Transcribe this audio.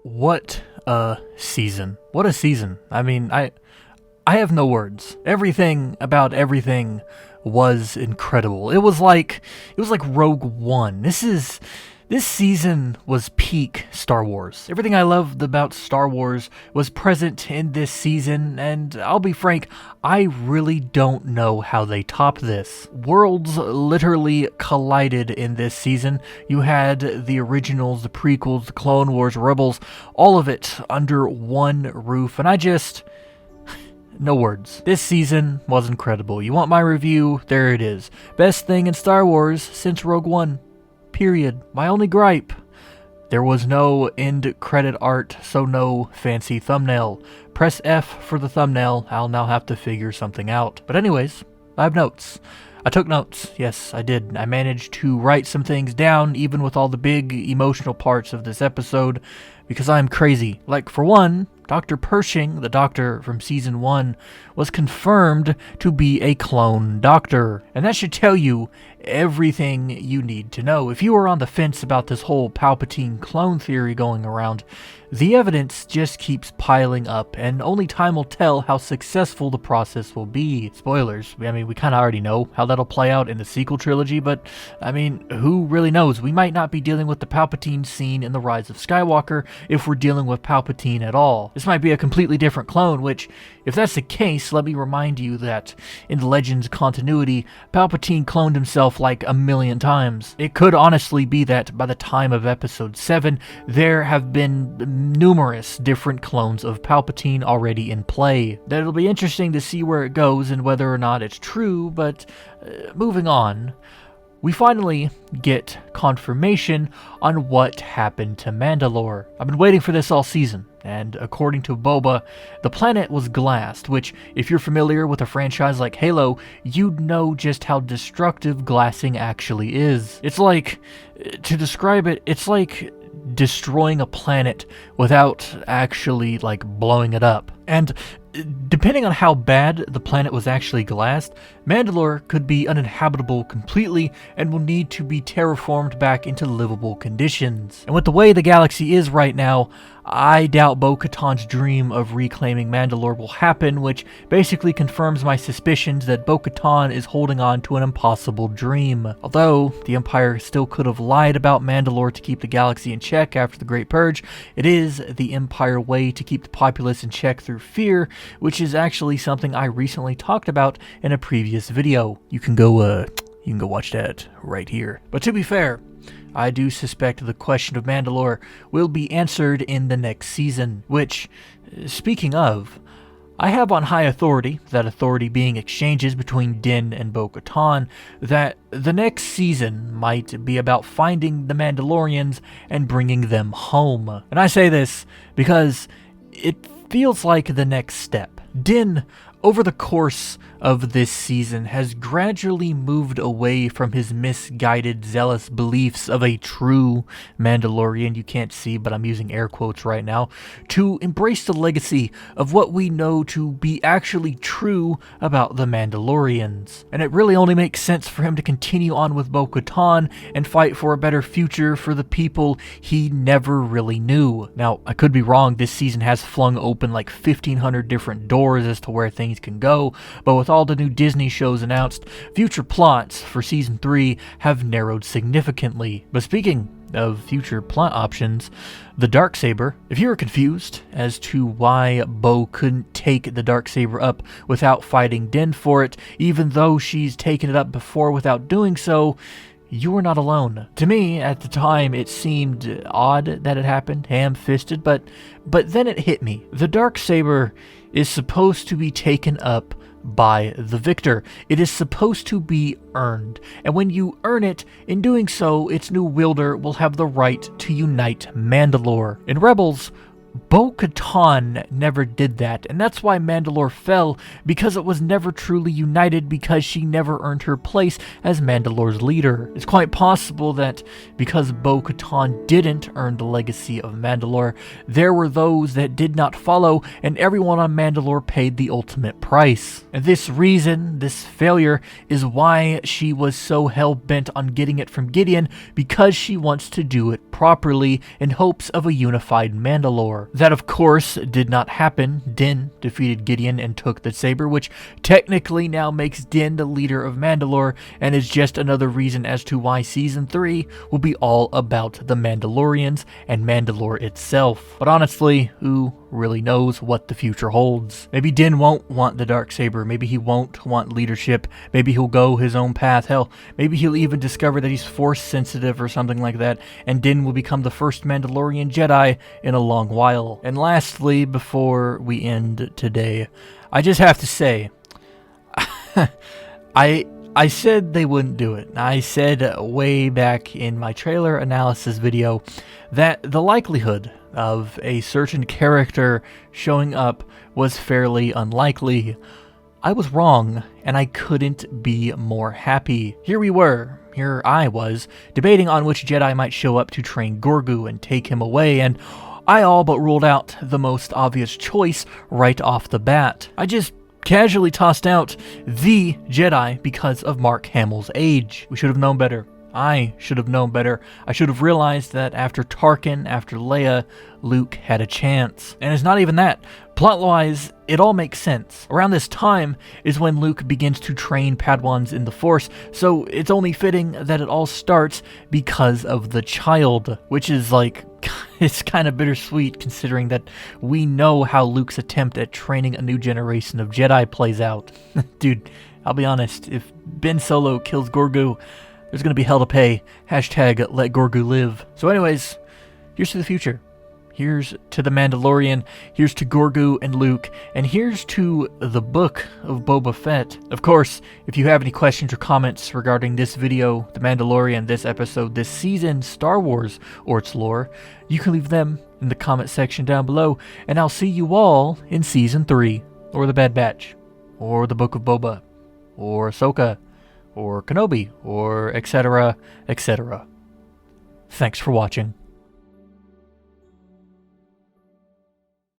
What a season. What a season. I mean, I have no words. Everything about everything was incredible. It was like Rogue One. This season was peak Star Wars. Everything I loved about Star Wars was present in this season, and I'll be frank, I really don't know how they top this. Worlds literally collided in this season. You had the originals, the prequels, the Clone Wars, Rebels, all of it under one roof, and no words. This season was incredible. You want my review? There it is. Best thing in Star Wars since Rogue One. Period. My only gripe: there was no end credit art, so no fancy thumbnail. Press F for the thumbnail. I'll now have to figure something out. But anyways, I have notes. I took notes. Yes, I did. I managed to write some things down, even with all the big emotional parts of this episode, because I'm crazy. Like, for one, Dr. Pershing, the doctor from Season 1, was confirmed to be a clone doctor. And that should tell you everything you need to know. If you are on the fence about this whole Palpatine clone theory going around, the evidence just keeps piling up, and only time will tell how successful the process will be. Spoilers. I mean, we kind of already know how that'll play out in the sequel trilogy, but, I mean, who really knows? We might not be dealing with the Palpatine scene in The Rise of Skywalker if we're dealing with Palpatine at all. This might be a completely different clone, which, if that's the case, let me remind you that in the Legends continuity, Palpatine cloned himself like a million times. It could honestly be that by the time of Episode 7, there have been numerous different clones of Palpatine already in play. That'll be interesting to see where it goes and whether or not it's true, but moving on. We finally get confirmation on what happened to Mandalore. I've been waiting for this all season, and according to Boba, the planet was glassed, which, if you're familiar with a franchise like Halo, you'd know just how destructive glassing actually is. It's like, to describe it, it's like destroying a planet without actually, like, blowing it up. And depending on how bad the planet was actually glassed, Mandalore could be uninhabitable completely and will need to be terraformed back into livable conditions. And with the way the galaxy is right now, I doubt Bo-Katan's dream of reclaiming Mandalore will happen, which basically confirms my suspicions that Bo-Katan is holding on to an impossible dream. Although, the Empire still could have lied about Mandalore to keep the galaxy in check after the Great Purge, it is the Empire way to keep the populace in check through fear, which is actually something I recently talked about in a previous video. You can go watch that right here. But to be fair, I do suspect the question of Mandalore will be answered in the next season, which, speaking of, I have on high authority, that authority being exchanges between Din and Bo-Katan, that the next season might be about finding the Mandalorians and bringing them home. And I say this because it feels like the next step. Din, over the course of this season, has gradually moved away from his misguided, zealous beliefs of a true Mandalorian, you can't see, but I'm using air quotes right now, to embrace the legacy of what we know to be actually true about the Mandalorians. And it really only makes sense for him to continue on with Bo-Katan and fight for a better future for the people he never really knew. Now, I could be wrong, this season has flung open like 1,500 different doors as to where things can go, but with all the new Disney shows announced, future plots for Season 3 have narrowed significantly. But speaking of future plot options, the Darksaber. If you were confused as to why Bo couldn't take the Darksaber up without fighting Din for it, even though she's taken it up before without doing so, you were not alone. To me, at the time, it seemed odd that it happened, ham-fisted, but then it hit me. The Darksaber is supposed to be taken up by the victor. It is supposed to be earned, and when you earn it, in doing so, its new wielder will have the right to unite Mandalore. In Rebels, Bo-Katan never did that, and that's why Mandalore fell, because it was never truly united, because she never earned her place as Mandalore's leader. It's quite possible that because Bo-Katan didn't earn the legacy of Mandalore, there were those that did not follow, and everyone on Mandalore paid the ultimate price. And this reason, this failure, is why she was so hell-bent on getting it from Gideon, because she wants to do it properly in hopes of a unified Mandalore. That, of course, did not happen. Din defeated Gideon and took the saber, which technically now makes Din the leader of Mandalore, and is just another reason as to why Season 3 will be all about the Mandalorians and Mandalore itself. But honestly, who really knows what the future holds? Maybe Din won't want the Darksaber, maybe he won't want leadership, maybe he'll go his own path, hell, maybe he'll even discover that he's force sensitive or something like that, and Din will become the first Mandalorian Jedi in a long while. And lastly, before we end today, I just have to say, I said they wouldn't do it. I said way back in my trailer analysis video that the likelihood of a certain character showing up was fairly unlikely. I was wrong, and I couldn't be more happy. Here I was, debating on which Jedi might show up to train Grogu and take him away, and I all but ruled out the most obvious choice right off the bat. I just casually tossed out the Jedi because of Mark Hamill's age. We should have known better. I should have known better. I should have realized that after Tarkin, after Leia, Luke had a chance. And it's not even that. Plot-wise, it all makes sense. Around this time is when Luke begins to train Padawans in the Force, so it's only fitting that it all starts because of the child, which is like, it's kind of bittersweet considering that we know how Luke's attempt at training a new generation of Jedi plays out. Dude, I'll be honest, if Ben Solo kills Grogu, there's gonna be hell to pay. Hashtag let Grogu live. So anyways, here's to the future. Here's to the Mandalorian, here's to Grogu and Luke, and here's to the book of Boba Fett. Of course, if you have any questions or comments regarding this video, the Mandalorian, this episode, this season, Star Wars, or its lore, you can leave them in the comment section down below, and I'll see you all in Season 3, or The Bad Batch, or the Book of Boba, or Ahsoka, or Kenobi, or etc., etc. Thanks for watching.